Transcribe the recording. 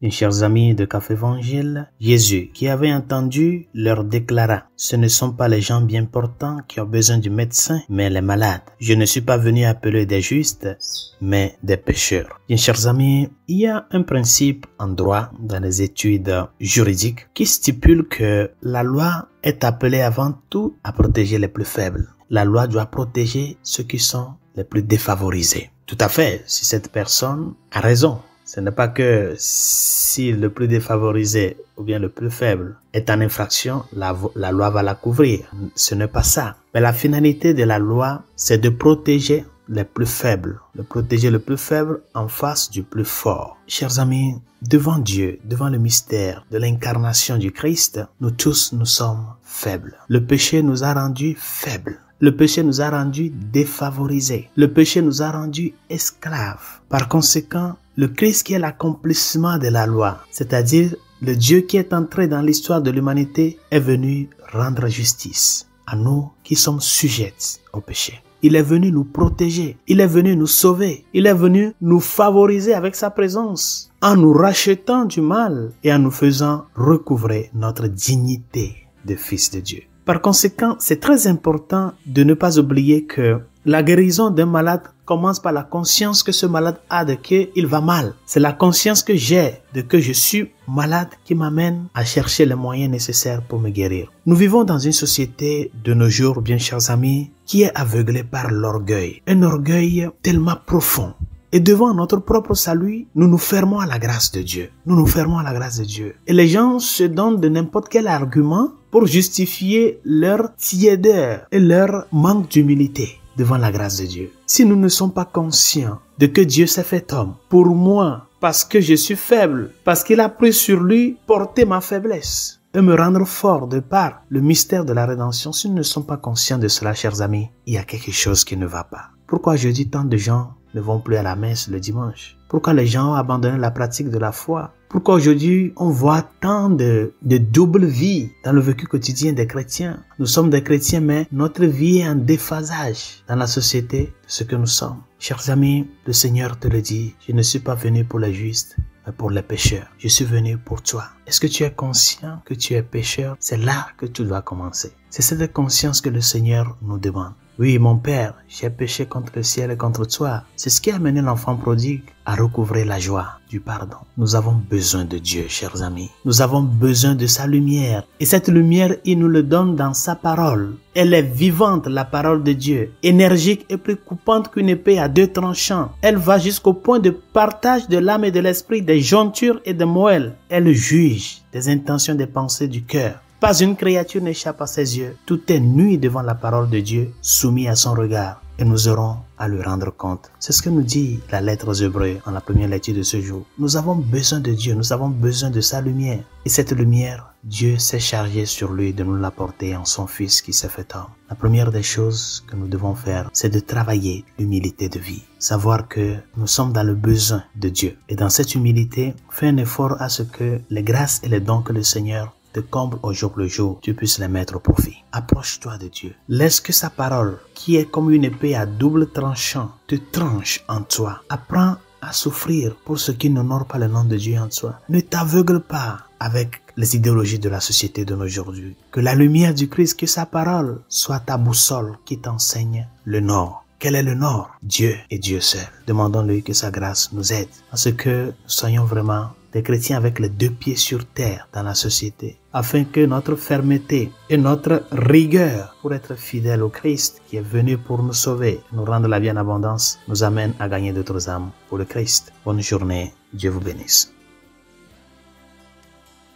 Mes chers amis de Café Évangile, Jésus, qui avait entendu, leur déclara, « Ce ne sont pas les gens bien portants qui ont besoin du médecin, mais les malades. Je ne suis pas venu appeler des justes, mais des pécheurs. » Bien chers amis, il y a un principe en droit dans les études juridiques qui stipule que la loi est appelée avant tout à protéger les plus faibles. La loi doit protéger ceux qui sont les plus défavorisés. Tout à fait, si cette personne a raison. Ce n'est pas que si le plus défavorisé ou bien le plus faible est en infraction, la loi va la couvrir. Ce n'est pas ça. Mais la finalité de la loi, c'est de protéger les plus faibles. De protéger le plus faible en face du plus fort. Chers amis, devant Dieu, devant le mystère de l'incarnation du Christ, nous tous, nous sommes faibles. Le péché nous a rendus faibles. Le péché nous a rendus défavorisés. Le péché nous a rendus esclaves. Par conséquent, le Christ qui est l'accomplissement de la loi, c'est-à-dire le Dieu qui est entré dans l'histoire de l'humanité, est venu rendre justice à nous qui sommes sujets au péché. Il est venu nous protéger, il est venu nous sauver, il est venu nous favoriser avec sa présence, en nous rachetant du mal et en nous faisant recouvrer notre dignité de fils de Dieu. Par conséquent, c'est très important de ne pas oublier que la guérison d'un malade commence par la conscience que ce malade a de qu'il va mal. C'est la conscience que j'ai de que je suis malade qui m'amène à chercher les moyens nécessaires pour me guérir. Nous vivons dans une société de nos jours, bien chers amis, qui est aveuglée par l'orgueil. Un orgueil tellement profond. Et devant notre propre salut, nous nous fermons à la grâce de Dieu. Nous nous fermons à la grâce de Dieu. Et les gens se donnent de n'importe quel argument pour justifier leur tiédeur et leur manque d'humilité devant la grâce de Dieu. Si nous ne sommes pas conscients de que Dieu s'est fait homme pour moi, parce que je suis faible, parce qu'il a pris sur lui porter ma faiblesse et me rendre fort de par le mystère de la rédemption, si nous ne sommes pas conscients de cela, chers amis, il y a quelque chose qui ne va pas. Pourquoi je dis tant de gens ne vont plus à la messe le dimanche? Pourquoi les gens ont abandonné la pratique de la foi? Pourquoi aujourd'hui on voit tant de double vie dans le vécu quotidien des chrétiens? Nous sommes des chrétiens, mais notre vie est en déphasage dans la société de ce que nous sommes. Chers amis, le Seigneur te le dit, je ne suis pas venu pour les justes, mais pour les pécheurs. Je suis venu pour toi. Est-ce que tu es conscient que tu es pécheur? C'est là que tu dois commencer. C'est cette conscience que le Seigneur nous demande. Oui, mon Père, j'ai péché contre le ciel et contre toi. C'est ce qui a amené l'enfant prodigue à recouvrer la joie du pardon. Nous avons besoin de Dieu, chers amis. Nous avons besoin de sa lumière. Et cette lumière, il nous le donne dans sa parole. Elle est vivante, la parole de Dieu. Énergique et plus coupante qu'une épée à deux tranchants. Elle va jusqu'au point de partage de l'âme et de l'esprit, des jointures et des moelles. Elle juge des intentions, des pensées du cœur. Pas une créature n'échappe à ses yeux. Tout est nu devant la parole de Dieu, soumis à son regard. Et nous aurons à lui rendre compte. C'est ce que nous dit la lettre aux Hébreux en la première lecture de ce jour. Nous avons besoin de Dieu, nous avons besoin de sa lumière. Et cette lumière, Dieu s'est chargé sur lui de nous l'apporter en son Fils qui s'est fait homme. La première des choses que nous devons faire, c'est de travailler l'humilité de vie. Savoir que nous sommes dans le besoin de Dieu. Et dans cette humilité, fais un effort à ce que les grâces et les dons que le Seigneur te comble au jour le jour, tu puisses les mettre au profit. Approche-toi de Dieu. Laisse que sa parole, qui est comme une épée à double tranchant, te tranche en toi. Apprends à souffrir pour ceux qui n'honorent pas le nom de Dieu en toi. Ne t'aveugle pas avec les idéologies de la société de nos jours. Que la lumière du Christ, que sa parole soit ta boussole qui t'enseigne le nord. Quel est le nord? Dieu et Dieu seul. Demandons-lui que sa grâce nous aide à ce que nous soyons vraiment des chrétiens avec les deux pieds sur terre dans la société, afin que notre fermeté et notre rigueur pour être fidèles au Christ qui est venu pour nous sauver, nous rendre la vie en abondance, nous amène à gagner d'autres âmes pour le Christ. Bonne journée, Dieu vous bénisse.